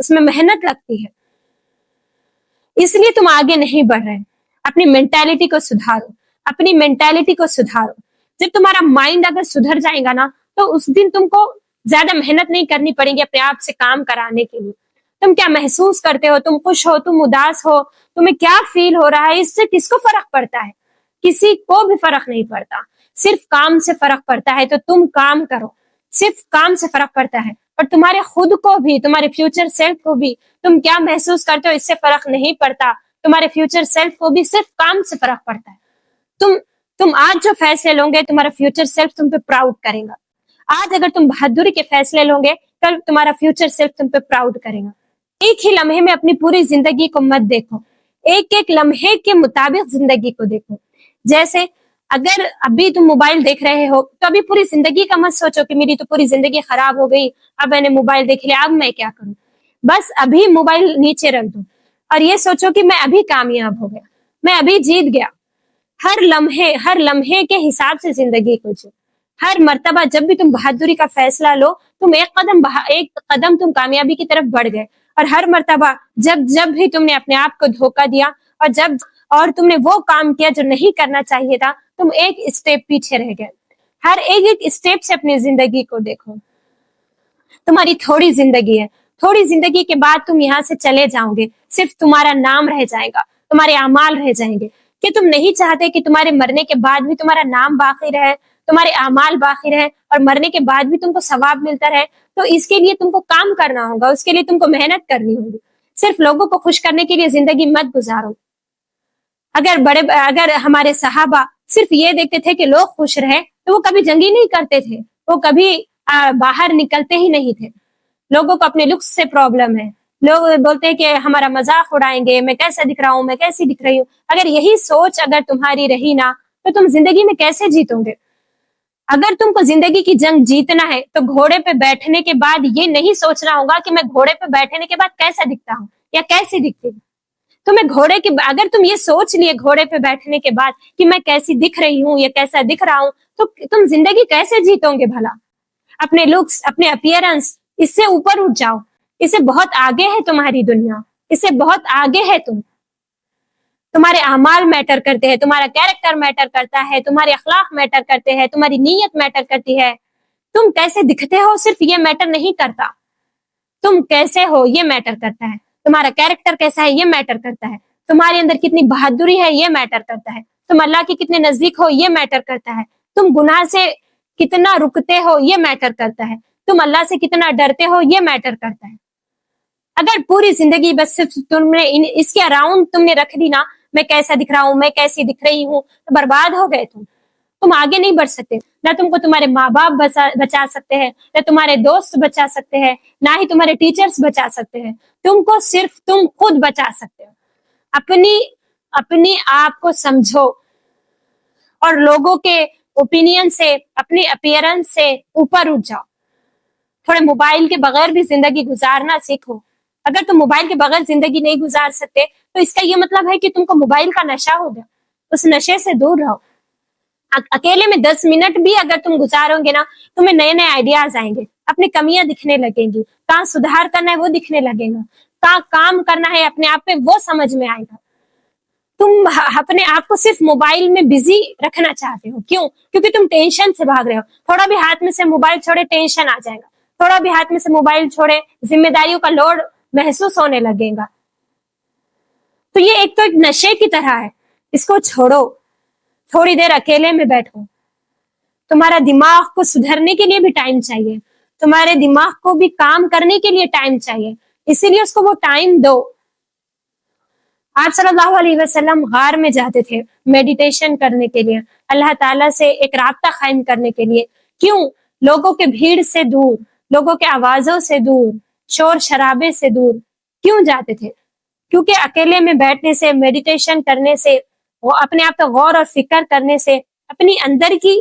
اس میں محنت لگتی ہے، اس لیے تم آگے نہیں بڑھ رہے. اپنی مینٹالٹی کو سدھارو، اپنی مینٹالٹی کو سدھارو. جب تمہارا مائنڈ اگر سدھر جائے گا نا تو اس دن تم کو زیادہ محنت نہیں کرنی پڑے گی اپنے آپ سے کام کرانے کے لیے. تم کیا محسوس کرتے ہو، تم خوش ہو، تم اداس ہو، تمہیں کیا فیل ہو رہا ہے، اس سے کس کو فرق پڑتا ہے؟ کسی کو بھی فرق نہیں پڑتا. صرف کام سے فرق پڑتا ہے. تو تم کام کرو، صرف کام سے فرق پڑتا ہے. اور تمہارے خود کو بھی، تمہارے فیوچر سیلف کو بھی تم کیا محسوس کرتے ہو اس سے فرق نہیں پڑتا. تمہارے فیوچر سیلف کو بھی صرف کام سے فرق پڑتا ہے. تم آج جو فیصلے لو گے تمہارا فیوچر سیلف تم پہ پراؤڈ کرے گا. آج اگر تم بہادری کے فیصلے لو گے کل تمہارا فیوچر سیلف تم پہ پراؤڈ کرے گا. ایک ہی لمحے میں اپنی پوری زندگی کو مت دیکھو، ایک ایک لمحے کے مطابق زندگی کو دیکھو. جیسے اگر ابھی تم موبائل دیکھ رہے ہو تو ابھی پوری زندگی کا مت سوچو کہ میری تو پوری زندگی خراب ہو گئی، اب میں نے موبائل دیکھ لیا، اب میں کیا کروں. بس ابھی موبائل نیچے رکھ دو اور یہ سوچو کہ میں ابھی کامیاب ہو گیا، میں ابھی جیت گیا. ہر لمحے کے حساب سے زندگی کو جو ہر مرتبہ جب بھی تم بہادری کا فیصلہ لو تم ایک قدم تم کامیابی کی طرف بڑھ گئے. اور ہر مرتبہ جب بھی تم نے اپنے آپ کو دھوکہ دیا اور تم نے وہ کام کیا جو نہیں کرنا چاہیے تھا، تم ایک اسٹیپ پیچھے رہ گئے. ہر ایک اسٹیپ سے اپنی زندگی کو دیکھو. تمہاری تھوڑی زندگی ہے، تھوڑی زندگی کے بعد تم یہاں سے چلے جاؤ گے. صرف تمہارا نام رہ جائے گا، تمہارے اعمال رہ جائیں گے. کہ تم نہیں چاہتے کہ تمہارے مرنے کے بعد بھی تمہارا نام باقی رہے، تمہارے اعمال باقی رہے اور مرنے کے بعد بھی تم کو ثواب ملتا رہے. تو اس کے لیے تم کو کام کرنا ہوگا، اس کے لیے تم کو محنت کرنی ہوگی. صرف لوگوں کو خوش کرنے کے لیے زندگی مت گزارو. اگر ہمارے صحابہ صرف یہ دیکھتے تھے کہ لوگ خوش رہے تو وہ کبھی جنگی نہیں کرتے تھے، وہ کبھی باہر نکلتے ہی نہیں تھے. لوگوں کو اپنے لکس سے پرابلم ہے، لوگ بولتے ہیں کہ ہمارا مذاق اڑائیں گے، میں کیسا دکھ رہا ہوں، میں کیسی دکھ رہی ہوں. اگر یہی سوچ اگر تمہاری رہی نا تو تم زندگی میں کیسے جیتو گے؟ اگر تم کو زندگی کی جنگ جیتنا ہے تو گھوڑے پہ بیٹھنے کے بعد یہ نہیں سوچنا ہوگا کہ میں گھوڑے پہ بیٹھنے کے بعد کیسا دکھتا ہوں یا کیسی دکھتی ہوں. اگر تم یہ سوچ لیے گھوڑے پہ بیٹھنے کے بعد کہ میں کیسی دکھ رہی ہوں یا کیسا دکھ رہا ہوں تو تم زندگی کیسے جیتو گے بھلا؟ اپنے لکس، اپنے اپیئرنس، اس سے اوپر اٹھ جاؤ. اس سے بہت آگے ہے تمہاری دنیا، اس سے بہت آگے ہے تمہارے اعمال میٹر کرتے ہیں، تمہارا کیریکٹر میٹر کرتا ہے، تمہارے اخلاق میٹر کرتے ہیں، تمہاری نیت میٹر کرتی ہے. تم کیسے دکھتے ہو صرف یہ میٹر نہیں کرتا، تم کیسے ہو یہ میٹر کرتا ہے. تمہارا کیریکٹر کیسا ہے یہ میٹر کرتا ہے. تمہارے اندر کتنی بہادری ہے یہ میٹر کرتا ہے. تم اللہ کے کتنے نزدیک ہو یہ میٹر کرتا ہے. تم گناہ سے کتنا رکتے ہو یہ میٹر کرتا ہے. تم اللہ سے کتنا ڈرتے ہو یہ میٹر کرتا ہے. اگر پوری زندگی بس صرف تم نے اس کے اراؤنڈ تم نے رکھ دی نا، میں کیسا دکھ رہا ہوں، میں کیسی دکھ رہی ہوں، تو برباد ہو گئے. تم آگے نہیں بڑھ سکتے. نہ تم کو تمہارے ماں باپ بچا سکتے ہیں، نہ تمہارے دوست بچا سکتے ہیں، نہ ہی تمہارے ٹیچرز بچا سکتے ہیں. تم کو صرف تم خود بچا سکتے ہو. اپنی آپ کو سمجھو اور لوگوں کے اوپینین سے، اپنی اپیئرنس سے اوپر اٹھ جاؤ. تھوڑے موبائل کے بغیر بھی زندگی گزارنا سیکھو. اگر تم موبائل کے بغیر زندگی نہیں گزار سکتے تو اس کا یہ مطلب ہے کہ تم کو موبائل کا نشہ ہو گیا. اس نشے سے دور رہو. اکیلے میں 10 منٹ بھی اگر تم گزارو گے نا تمہیں نئے نئے آئیڈیاز آئیں گے، اپنی کمیاں دکھنے لگیں گی، کہاں سدھار کرنا ہے وہ دکھنے لگے گا، کہاں کام کرنا ہے اپنے آپ پہ وہ سمجھ میں آئے گا. تم اپنے آپ کو صرف موبائل میں بزی رکھنا چاہتے ہو. کیوں؟ کیونکہ تم ٹینشن سے بھاگ رہے ہو. تھوڑا بھی ہاتھ میں سے موبائل چھوڑے ٹینشن آ جائے گا، تھوڑا بھی ہاتھ میں سے موبائل چھوڑے ذمہ داریوں کا لوڈ محسوس ہونے لگے گا. تو یہ ایک نشے کی طرح ہے، اس کو چھوڑو. تھوڑی دیر اکیلے میں بیٹھو. تمہارا دماغ کو سدھرنے کے لیے بھی ٹائم چاہیے، تمہارے دماغ کو بھی کام کرنے کے لیے ٹائم چاہیے، اسی لیے اس کو وہ ٹائم دو. آپ صلی اللہ علیہ وسلم غار میں جاتے تھے میڈیٹیشن کرنے کے لیے، اللہ تعالیٰ سے ایک رابطہ قائم کرنے کے لیے. کیوں؟ لوگوں کے بھیڑ سے دور، لوگوں کے آوازوں سے دور، شور شرابے سے دور کیوں جاتے تھے؟ کیونکہ اکیلے میں بیٹھنے سے، میڈیٹیشن کرنے سے، وہ اپنے آپ پر غور اور فکر کرنے سے اپنی اندر کی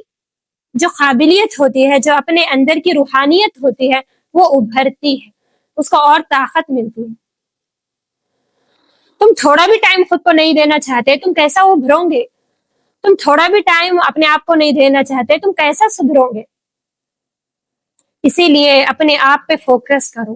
جو قابلیت ہوتی ہے، جو اپنے اندر کی روحانیت ہوتی ہے وہ ابھرتی ہے، اس کو اور طاقت ملتی ہے. تم تھوڑا بھی ٹائم خود کو نہیں دینا چاہتے تم کیسا ابھرو گے؟ تم تھوڑا بھی ٹائم اپنے آپ کو نہیں دینا چاہتے تم کیسا سدھرو گے؟ اسی لیے اپنے آپ پہ فوکس کرو.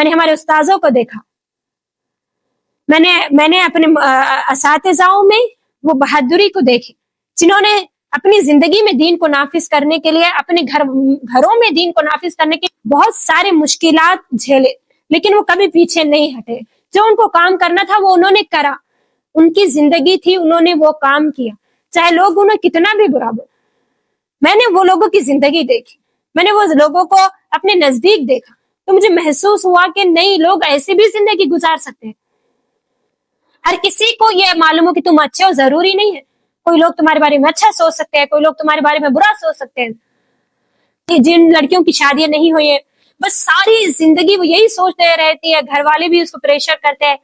میں نے ہمارے استاذوں کو دیکھا، میں نے اپنے اساتذاؤں میں وہ بہادری کو دیکھی جنہوں نے اپنی زندگی میں دین کو نافذ کرنے کے لیے، اپنے گھروں میں دین کو نافذ کرنے کے بہت سارے مشکلات جھیلے، لیکن وہ کبھی پیچھے نہیں ہٹے۔ جو ان کو کام کرنا تھا وہ انہوں نے کرا، ان کی زندگی تھی، انہوں نے وہ کام کیا، چاہے لوگ انہیں کتنا بھی برا بولے۔ میں نے وہ لوگوں کی زندگی دیکھی، میں نے وہ لوگوں کو اپنے نزدیک دیکھا، تو مجھے محسوس ہوا کہ نہیں، لوگ ایسے بھی زندگی گزار سکتے ہیں۔ ہر کسی کو یہ معلوم ہو کہ تم اچھے ہو ضروری نہیں ہے، کوئی لوگ تمہارے بارے میں اچھا سوچ سکتے ہیں، کوئی لوگ تمہارے بارے میں برا سوچ سکتے ہیں۔ جن لڑکیوں کی شادیاں نہیں ہوئی ہیں، بس ساری زندگی وہ یہی سوچتے رہتی ہے، گھر والے بھی اس کو پریشر کرتے ہیں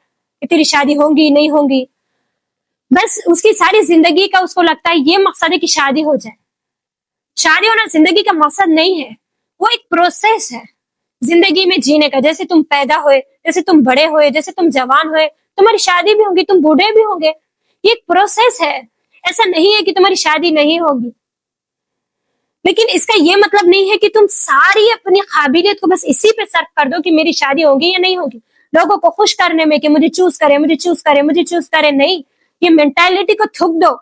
کہ تیری شادی ہوگی نہیں ہوگی، بس اس کی ساری زندگی کا اس کو لگتا ہے یہ مقصد ہے کہ شادی ہو جائے۔ شادی ہونا زندگی کا مقصد نہیں ہے، وہ ایک پروسیس ہے زندگی میں جینے کا۔ جیسے تم پیدا ہوئے، جیسے تم بڑے ہوئے، جیسے تم جوان ہوئے، تمہاری شادی بھی ہوگی، تم بوڑھے بھی ہوں گے، یہ ایک پروسیس ہے۔ ایسا نہیں ہے کہ تمہاری شادی نہیں ہوگی، لیکن اس کا یہ مطلب نہیں ہے کہ تم ساری اپنی قابلیت کو بس اسی پہ صرف کر دو کہ میری شادی ہوگی یا نہیں ہوگی، لوگوں کو خوش کرنے میں کہ مجھے چوز کرے، مجھے چوز کرے، مجھے چوز کرے۔ نہیں، یہ مینٹالٹی کو تھوک دو،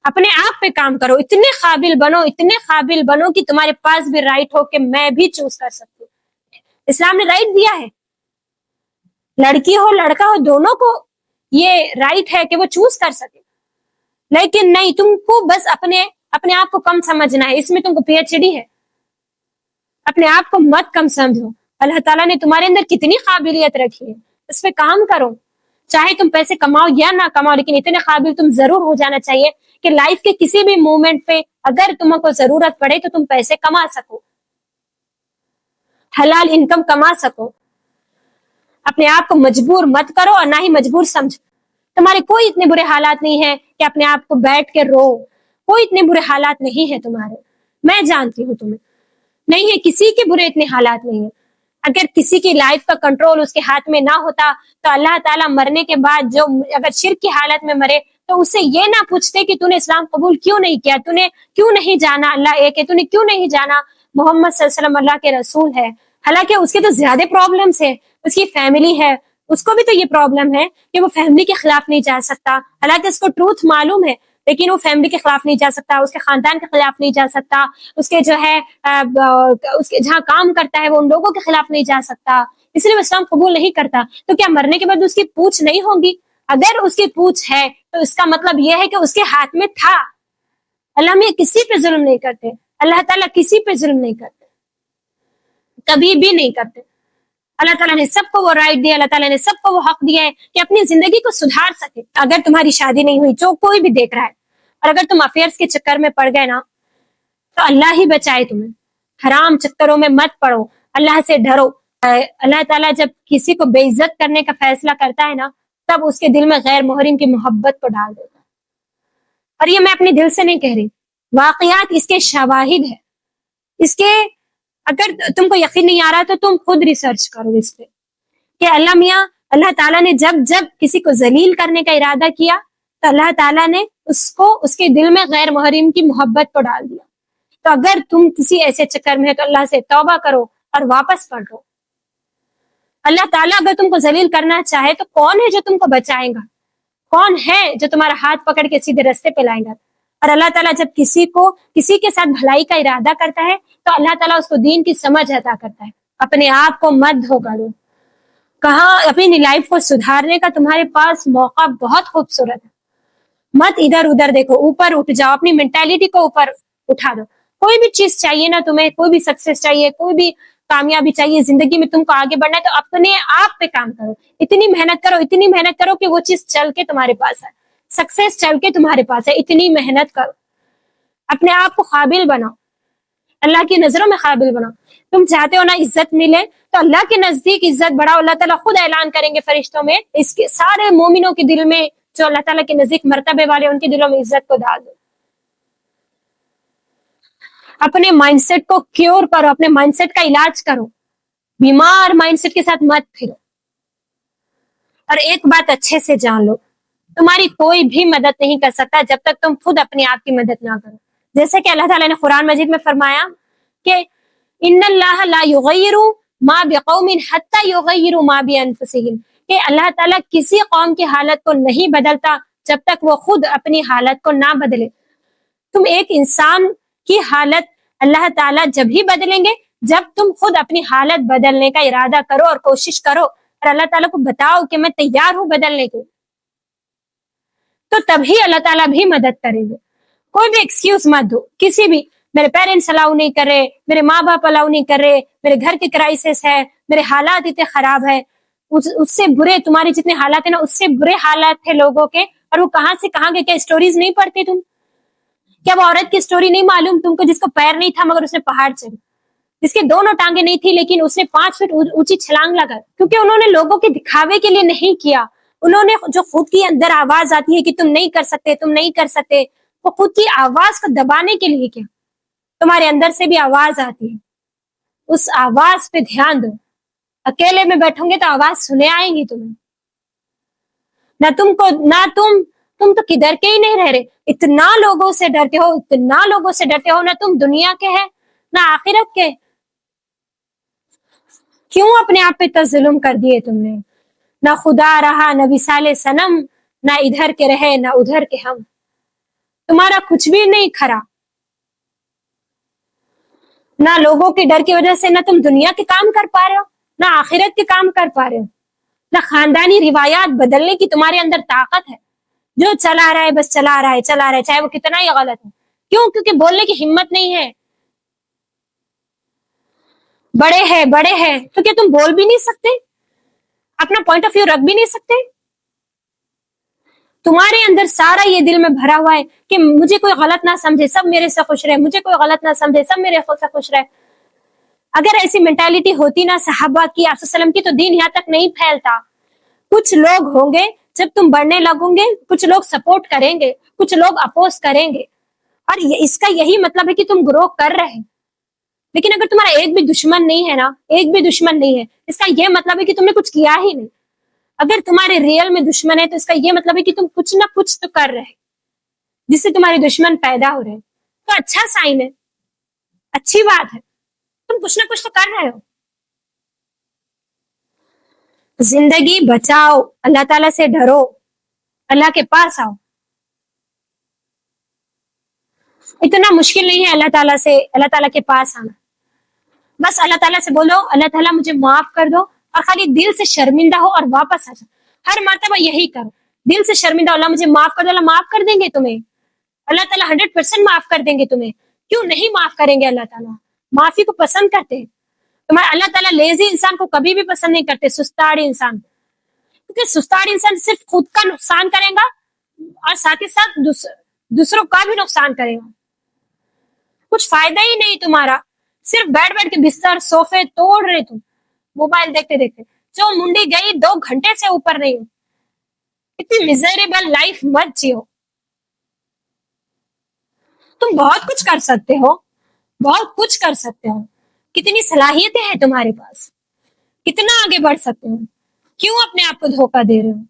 اپنے آپ پہ کام کرو، اتنے قابل بنو کہ تمہارے پاس بھی رائٹ ہو کہ میں بھی چوز کر سکتی ہوں۔ اسلام نے رائٹ دیا ہے، لڑکی ہو لڑکا ہو دونوں کو یہ رائٹ ہے کہ وہ چوز کر سکے، لیکن نہیں، تم کو بس اپنے آپ کو کم سمجھنا ہے، اس میں تم کو پی ایچ ڈی ہے۔ اپنے آپ کو مت کم سمجھو، اللہ تعالیٰ نے تمہارے اندر کتنی قابلیت رکھی ہے، اس پہ کام کرو، چاہے تم پیسے کماؤ یا نہ کماؤ، لیکن اتنے قابل تم ضرور ہو جانا چاہیے کہ لائف کے کسی بھی مومنٹ پہ اگر تم کو ضرورت پڑے تو تم پیسے کما سکو، حلال انکم کما سکو۔ اپنے آپ کو مجبور مت کرو اور نہ ہی مجبور سمجھو۔ تمہارے کوئی اتنے برے حالات نہیں ہیں کہ اپنے آپ کو بیٹھ کے رو، کوئی اتنے برے حالات نہیں ہیں تمہارے، میں جانتی ہوں تمہیں نہیں ہے، کسی کے برے اتنے حالات نہیں ہیں۔ اگر کسی کی لائف کا کنٹرول اس کے ہاتھ میں نہ ہوتا تو اللہ تعالیٰ مرنے کے بعد جو اگر شرک کی حالت میں مرے تو اس سے یہ نہ پوچھتے کہ تو نے اسلام قبول کیوں نہیں کیا، تو نے کیوں نہیں جانا اللہ ایک ہے، تو نے کیوں نہیں جانا محمد صلی اللہ علیہ وسلم اللہ کے رسول ہے۔ حالانکہ اس کے تو زیادہ پرابلمس ہیں، اس کی فیملی ہے، اس کو بھی تو یہ پرابلم ہے کہ وہ فیملی کے خلاف نہیں جا سکتا، حالانکہ اس کو ٹروتھ معلوم ہے، لیکن وہ فیملی کے خلاف نہیں جا سکتا، اس کے خاندان کے خلاف نہیں جا سکتا، اس کے جو ہے اس کے جہاں کام کرتا ہے وہ ان لوگوں کے خلاف نہیں جا سکتا، اس لیے وہ اسلام قبول نہیں کرتا۔ تو کیا مرنے کے بعد اس کی پوچھ نہیں ہوگی؟ اگر اس کی پوچھ ہے تو اس کا مطلب یہ ہے کہ اس کے ہاتھ میں تھا۔ اللہ میں کسی پہ ظلم نہیں کرتے، اللہ تعالیٰ کسی پہ ظلم نہیں کرتے، کبھی بھی نہیں کرتے۔ اللہ تعالیٰ نے سب کو وہ رائٹ دیا، اللہ تعالیٰ نے سب کو وہ حق دیا ہے کہ اپنی زندگی کو سدھار سکے۔ اگر تمہاری شادی نہیں ہوئی، جو کوئی بھی دیکھ رہا ہے، اور اگر تم افیئرس کے چکر میں پڑ گئے نا تو اللہ ہی بچائے تمہیں، حرام چکروں میں مت پڑو، اللہ سے ڈرو۔ اللہ تعالیٰ جب کسی کو بے عزت کرنے کا فیصلہ کرتا ہے نا تب اس کے دل میں غیر محرم کی محبت کو ڈال دیتا ہے۔ اور یہ میں اپنے دل سے نہیں کہہ رہی، واقعات اس کے شواہد ہے۔ اس کے اگر تم کو یقین نہیں آ رہا تو تم خود ریسرچ کرو اس پہ کہ اللہ تعالیٰ نے جب کسی کو ذلیل کرنے کا ارادہ کیا تو اللہ تعالیٰ نے اس کے دل میں غیر محرم کی محبت کو ڈال دیا۔ تو اگر تم کسی ایسے چکر میں ہے تو اللہ سے توبہ کرو اور واپس پلٹو۔ اللہ تعالیٰ اگر تم کو ذلیل کرنا چاہے تو کون ہے جو تم کو بچائے گا؟ کون ہے جو تمہارا ہاتھ پکڑ کے سیدھے رستے پہ لائے گا؟ اور اللہ تعالیٰ جب کسی کے ساتھ بھلائی کا ارادہ کرتا ہے تو اللہ تعالیٰ اس کو دین کی سمجھ عطا کرتا ہے۔ اپنے آپ کو مت دھوکا دو، کہاں اپنی لائف کو سدھارنے کا تمہارے پاس موقع بہت خوبصورت ہے۔ مت ادھر ادھر دیکھو، اوپر اٹھ جاؤ، اپنی مینٹالٹی کو اوپر اٹھا دو۔ کوئی بھی چیز چاہیے نا تمہیں، کوئی بھی سکسیس چاہیے، کوئی بھی کامیابی چاہیے زندگی میں، تم کو آگے بڑھنا ہے تو اپنے آپ پہ کام کرو، اتنی محنت کرو کہ وہ چیز چل کے تمہارے پاس ہے، سکسیس چل کے تمہارے پاس ہے، اتنی محنت کرو، اپنے آپ کو قابل بناؤ، اللہ کی نظروں میں قابل بناؤ۔ تم چاہتے ہو نا عزت ملے تو اللہ کے نزدیک عزت بڑھاؤ، اللہ تعالیٰ خود اعلان کریں گے فرشتوں میں، اس کے سارے مومنوں کے دل میں جو اللہ تعالیٰ کے نزدیک مرتبے والے ان کے دلوں میں عزت کو ڈال دو۔ اپنے مائنڈ سیٹ کو کیور کرو، اپنے مائنڈ سیٹ کا علاج کرو، بیمار مائنڈ سیٹ کے ساتھ مت پھرو۔ اور ایک بات اچھے سے جان لو، تمہاری کوئی بھی مدد نہیں کر سکتا جب تک تم خود اپنے آپ کی مدد نہ کرو۔ جیسے کہ اللہ تعالیٰ نے قرآن مجید میں فرمایا کہ ان اللہ لا یغیر ما بقوم حتى يغيروا ما بانفسهم، کہ اللہ تعالیٰ کسی قوم کی حالت کو نہیں بدلتا جب تک وہ خود اپنی حالت کو نہ بدلے. تم ایک انسان کی حالت اللہ تعالیٰ جب ہی بدلیں گے جب تم خود اپنی حالت بدلنے کا ارادہ کرو اور کوشش کرو اور اللہ تعالیٰ کو بتاؤ کہ میں تیار ہوں بدلنے کو، تو تبھی اللہ تعالیٰ بھی مدد کریں گے. کوئی بھی ایکسکیوز مت دو، کسی بھی میرے پیرنٹس الاؤ نہیں کر رہے، میرے ماں باپ الاؤ نہیں کر رہے، میرے گھر کے کرائسس ہے، میرے حالات اتنے خراب ہے، اس سے برے تمہارے جتنے حالات ہیں نا اس سے برے حالات تھے لوگوں کے، اور وہ کہاں سے کہاں گئے. کیا اسٹوریز نہیں پڑھتے تم؟ کیا وہ عورت کی اسٹوری نہیں معلوم تم کو جس کو پیر نہیں تھا مگر اس نے پہاڑ چڑھی، جس کے دونوں ٹانگیں نہیں تھی لیکن اس نے 5 فٹ اونچی چھلانگ لگا، کیونکہ انہوں نے لوگوں کے دکھاوے کے لیے نہیں کیا. انہوں نے جو خود کی اندر آواز آتی ہے کہ تم نہیں کر سکتے، تم نہیں کر سکتے، وہ خود کی آواز کو دبانے کے لیے کیا. تمہارے اندر سے بھی آواز آتی ہے، اس آواز پہ دھیان دو. اکیلے میں بیٹھوں گے تو آواز سنے آئیں گی تمہیں. نہ تم کو نہ تم تو کدھر کے ہی نہیں رہ رہے، اتنا لوگوں سے ڈرتے ہو، اتنا لوگوں سے ڈرتے ہو. نہ تم دنیا کے ہے نہ آخرت کے. کیوں اپنے آپ پہ ظلم کر دیے تم نے؟ نہ خدا رہا نہ وصال صنم، نہ ادھر کے رہے نہ ادھر کے ہم. تمہارا کچھ بھی نہیں کھرا، نہ لوگوں کے ڈر کی وجہ سے نہ تم دنیا کے کام کر پا رہے ہو نہ آخرت کے کام کر پا رہے ہو، نہ خاندانی روایات بدلنے کی تمہارے اندر طاقت ہے. جو چلا رہا ہے بس چلا رہا ہے چلا رہا ہے، چاہے وہ کتنا ہی غلط ہے. کیوں؟ کیونکہ بولنے کی ہمت نہیں ہے. بڑے ہیں تو کیا تم بول بھی نہیں سکتے؟ اپنا پوائنٹ آف ویو رکھ بھی نہیں سکتے؟ تمہارے اندر سارا یہ دل میں بھرا ہوا ہے کہ مجھے کوئی غلط نہ سمجھے، سب میرے سے خوش رہے، مجھے کوئی غلط نہ سمجھے، سب میرے سے خوش رہے. اگر ایسی مینٹالٹی ہوتی نا صحابہ کی، آپ وسلم کی، تو دین یہاں تک نہیں پھیلتا. کچھ لوگ ہوں گے جب تم بڑھنے لگو گے، کچھ لوگ سپورٹ کریں گے، کچھ لوگ اپوز کریں گے، اور اس کا یہی مطلب ہے کہ تم گرو کر رہے. لیکن اگر تمہارا ایک بھی دشمن نہیں ہے نا، ایک بھی دشمن نہیں ہے، اس کا یہ مطلب ہے کہ تم نے کچھ کیا ہی نہیں. اگر تمہارے ریئل میں دشمن ہے تو اس کا یہ مطلب ہے کہ تم کچھ نہ کچھ تو کر رہے جس سے تمہارے دشمن پیدا ہو رہے. تو اچھا سائن ہے، اچھی بات ہے، تم کچھ نہ کچھ تو کر رہے ہو. زندگی بچاؤ، اللہ تعالیٰ سے ڈرو، اللہ کے پاس آؤ. اتنا مشکل نہیں ہے اللہ تعالیٰ کے پاس آنا. بس اللہ تعالیٰ سے بولو اللہ تعالیٰ مجھے معاف کر دو، اور خالی دل سے شرمندہ ہو اور واپس آ جاؤ. ہر مرتبہ یہی کرو، دل سے شرمندہ ہو، اللہ مجھے معاف کر دو. اللہ معاف کر دیں گے تمہیں، اللہ تعالیٰ 100% معاف کر دیں گے تمہیں. کیوں نہیں معاف کریں گے؟ اللہ تعالیٰ معافی کو پسند کرتے ہیں. تمہارا اللہ تعالیٰ لیزی انسان کو کبھی بھی پسند نہیں کرتے، سستاڑ انسان. کیونکہ سستاڑ انسان صرف خود کا نقصان کرے گا اور ساتھ ہی ساتھ دوسروں کا بھی نقصان کرے گا. کچھ فائدہ ہی نہیں تمہارا، صرف بیٹھ کے بستر صوفے توڑ رہے تم موبائل دیکھتے دیکھتے. جو منڈی گئی 2 گھنٹے سے اوپر نہیں. اتنی میزریبل لائف مت جیو. تم بہت کچھ کر سکتے ہو، بہت کچھ کر سکتے ہو. کتنی صلاحیتیں ہیں تمہارے پاس، کتنا آگے بڑھ سکتے ہو. کیوں اپنے آپ کو دھوکہ دے رہے ہو؟